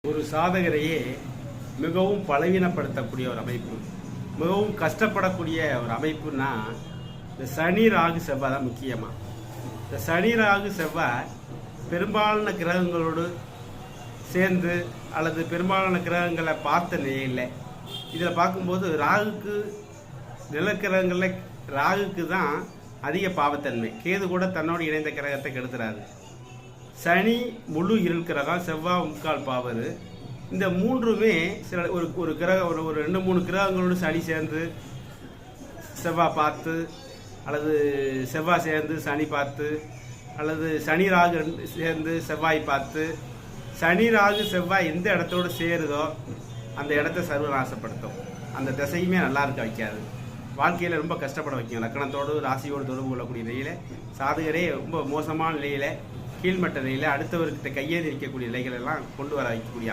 ஒரு சாதகரையே மிகவும் பலவீனப்படுத்தக்கூடிய ஒரு அமைப்பு, மிகவும் கஷ்டப்படக்கூடிய ஒரு அமைப்புன்னா இந்த சனி ராகு செவ்வாய் தான். முக்கியமாக இந்த சனி ராகு செவ்வாய் பெரும்பாலான கிரகங்களோடு சேர்ந்து அல்லது பெரும்பாலான கிரகங்களை பார்த்த நிலையில் இதில் பார்க்கும்போது ராகுக்கு நிலக்கிரகங்களில் ராகுக்கு தான் அதிக பாவத்தன்மை. கேது கூட தன்னோடு இணைந்த கிரகத்தை கெடுத்துறாரு. சனி முழு இருள் கிரகம், செவ்வாய் முக்கால் பாவரு. இந்த மூன்றுமே சில ஒரு கிரகம் ஒரு 2-3 கிரகங்களோடு சனி சேர்ந்து செவ்வாய் பார்த்து, அல்லது செவ்வாய் சேர்ந்து சனி பார்த்து, அல்லது சனி ராகு சேர்ந்து செவ்வாய் பார்த்து, சனி ராகு செவ்வாய் எந்த இடத்தோடு சேருதோ அந்த இடத்த சர்வநாசப்படுத்தும். அந்த திசையுமே நல்லா இருக்க வைக்காது, வாழ்க்கையில் ரொம்ப கஷ்டப்பட வைக்கும். லக்கணத்தோடு ராசியோடு தொடர்பு கொள்ளக்கூடிய நிலையில் சாதகரே ரொம்ப மோசமான நிலையில், கீழ்மட்ட நிலையில், அடுத்தவர்கிட்ட கையேறி இருக்கக்கூடிய நிலைகள் எல்லாம் கொண்டு வர வைக்கக்கூடிய